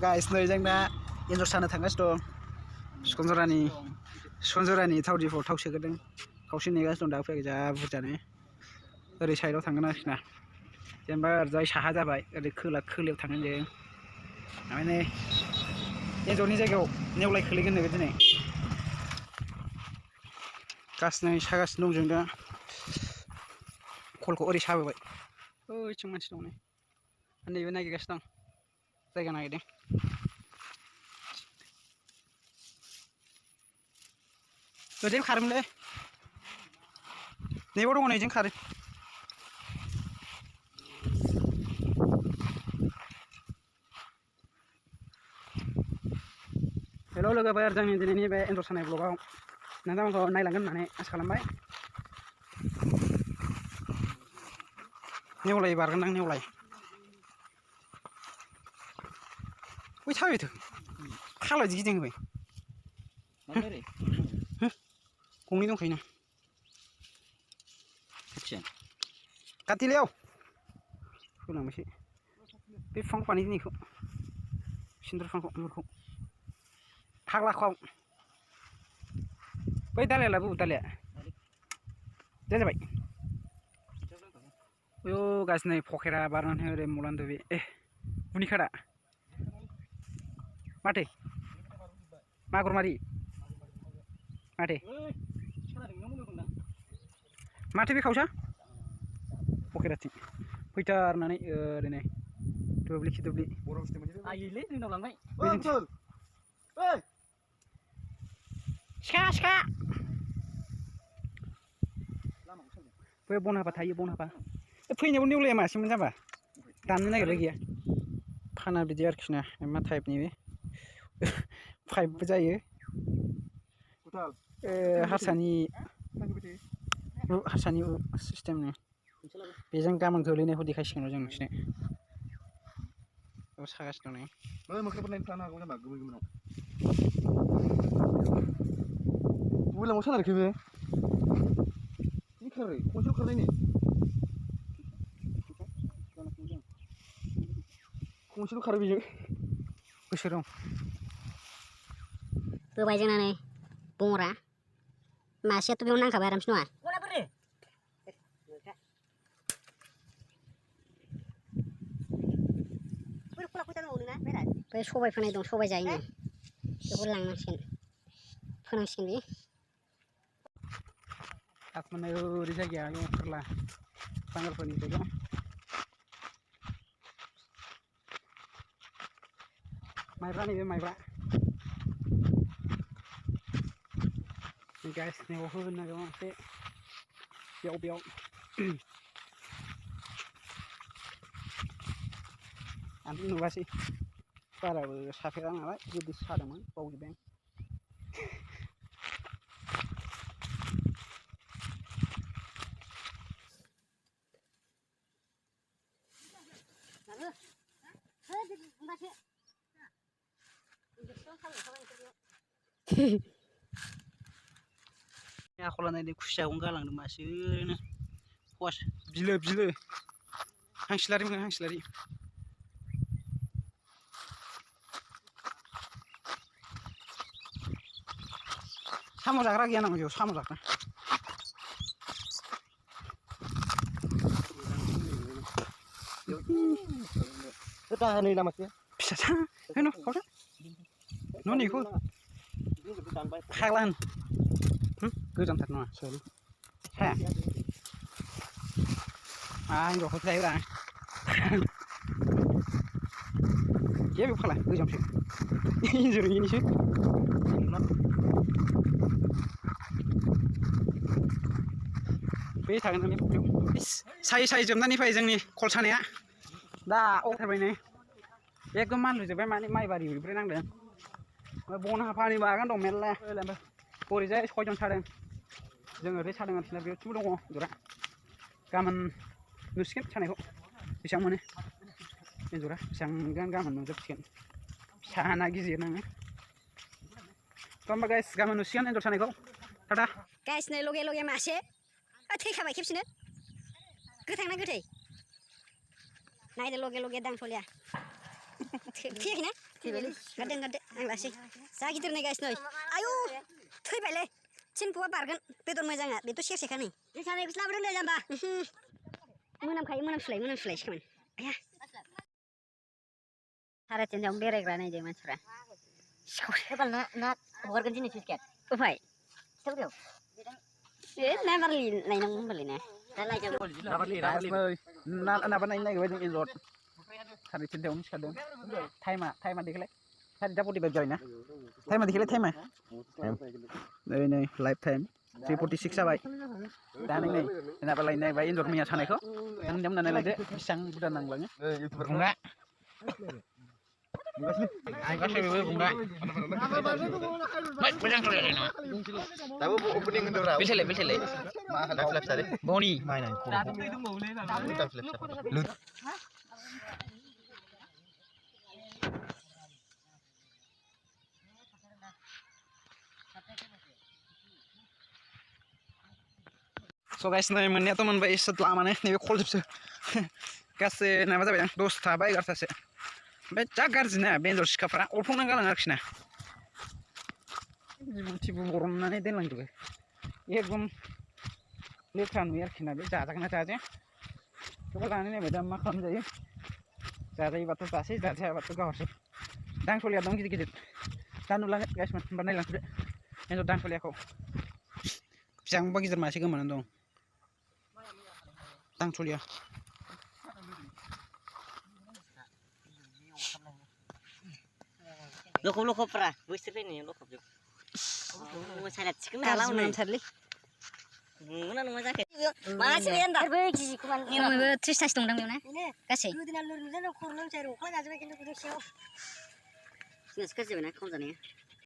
Guys नै जों दा एन्जर सानो थांगासिनो दं सनजरानि थाव डिपुआव थाव सोग्रोदों खावसे नेगासिनो दं दा फैगोन जा बुरजानो ओरै साइडआव थांगोन आरोखि ना जेनेबा ओरैजाय साहा जाबाय ओरै खोलायाव थांगोन जों ओमफ्राय नै एन्जरनि जायगायाव नेवलाय खोलैगोन नोङो दिनै गासिनो सागासिनो दं जों दा खलखौ ओरै साबोबाय ओइथिं मानसि दं नै नैबे नागिरगासिनो दं जायगा नागिरदों ओरैनो खारोमोनलै नैबाव दङ नैजों खारो हेल' लोगोफोर जोंनि दिनैनि बे एन्जर सानाय ब्लगाव नोंथांमोनखौ नायलांगोन होननानै आसा खालामबाय नेवलाय बारगोन आं नेवलाय बै थाबायथों खालायदि गिदिं होबाय गंनै दंखायोना काटिलायाव होलांबायसो बे बिफांखौ बानायदों बेखौ सिन्दुर बिफांखौ मुरखौ फाग्लाखौ बै दालायालाय बबे दालाया जाबाय अय गासिनो पकेरा बारनानै ओरै मुलान्दो बे गुनिखादा माथो मागुरमारि माथो बे खावसा पकेराथिं फैथारनानै ओरैनो दुब्लि आइलै जोंनाव लांबाय सिखा बै बन हाबा थायो बन हाबा फैनायाव नेवलाया मासेमोन जाबा दाननो नागिरबाय गैया फाना बिदि आरोखि ना मा टाइपनि बे पाइपबो जायो हारसानि सिस्टेमनि बेजों गाबोन गोलैनायखौ देखायसिगोन जों नोंसिनो बेयाव सागासिनो दं नै मोख्राफोर नायनो थानो हागौ नामा गोमोनाव बबे सानारखै बे खारो खनसेल' खारनायनि खनसेल' खारो बेजों गोसो दं होबाय जोंना नै बंरा मासेयाथ' बेयाव नांखाबाय आरामसे नङा बे सबाय फोनाय दं सबाय जायोनो बेखौ लांनांसिगोन फोनांसिगोन बे माने ओरै जायगाया फोरला बांगालफोरनि जायगा माइब्रा नैबे माइब्रा गासिनाव होनो नागिरदों मोनसे बेयाव आंथ' नुवासै बाराबो साफेरा नालाय गोदोसो सादोंमोन बावजोब्बाय आखला नायदो खुसियाखौनो गालांदों मासे ओरैनो फवास बिलो हांसलारि मोनो हांसलारि साम' जाग्रा गैया नामा बेयाव साम' जाग्रा नै लामाखै फिसा होनो खावसा न'निखौ फाग्ला होन गोजानथार नङा सरि साया हिनजावखौ जायोब्रा गैया बेयाव फाग्ला गोजामसो एन्जर हैनोसो बे थागोन जोंनि फुख्रियाव सायै जोबनानै फै जोंनि खल सानाया दा अथारबाय नै एकदम मानलुजोब्बाय माने माइबारि बेनिफ्राय नांदों बन हाफानि बागान दं मेरला ओरैजाय 6 जन सादों जों ओरै सादों आरोखि ना बेयावबो दङ एन्जरा गाबोन नुसिगोन सानायखौ बेसेबां मोनो एन्जरा बेसेबां मोनगोन गाबोन नुजोबसिगोन फिसा ना गिदिर नाङो होमबा गाइस गाबोन नुसिगोन एन्जर सानायखौ टाटा गाइस नै लगे मासे थैखाबाय खेबसेनो गोथां ना गोथै नायदो लगे दांसलिया थैयाखैना थैबायलै गारदों आं लासै जा गिदिर नै गासिनो आयु थैबायलै थिनफुआ बारगोन बेदर मोजाङा बेथ' सेरसेखा नै जोसानायखौसो लाबोदों दे जाम्बा मोनामखायो मोनामसुलायसो खोमोन आया साराय तिनजों बेरायग्रा नायदों मानसिफ्रा Hebat nak hogorkan sini sedikit. उफाय Tahu kau? ना बारलि लायनांगौ होनबालाय ना Dalam jam. नाबानाय नागिरबाय जों एन्जर साराय तिनथायावनो सिखारदों टाइमा देखायलाय सारिथा 45 जाबाय ना टाइमा देखायलाय टाइमा नै लाइफ टाइम 3:46 जाबाय दा नै नाबालाय नायबाय एन्जर मैया सानायखौ नों नायलायदो बेसेबां बुरजा नांलाङो बुंग्रा गासैबो बुंग्रा मोजां सोलियो ना Tahu opening itu raw. बेलथेलाय Flap tadi. बनि Mainan. Lut. स' गाइस नै मोननायाथ' मोनबाय एसे लामानो नैबे खलजोबसो गासै माबा जाबाय 10ता बा 11तासो ओमफ्राय जा गाज्रि ना बे एन्जर सिखाफ्रा अरफ्लंनानै गालाङो आरोखि ना जिबु बरननानै दोनलांजोबो एकदम लेथ्रा नुयो आरोखि ना बे जाजागोन ना जाजाया बेखौ लानानै नायबाय दा मा खालामजायो जाजायोबाथ' जासै जाजायाबाथ' गाहरसै दांसलिया दं गिदिर दा नुलांगोन गाइस होनबा नायलांथ'दो एन्जर दांसलियाखौ बेसेबांबा गिदिर मासे गोमानानै दं दांसलिया Lokop pra. Buster ini lokop juga. Oh, sangat cikin गाज्रि malam nih. मोनथारलै Mana nama sakit? Masih lihat dah. खमैबो 30तासो दंदां बेयाव ना गासै Nggak sekarang sih, nak kau जाने.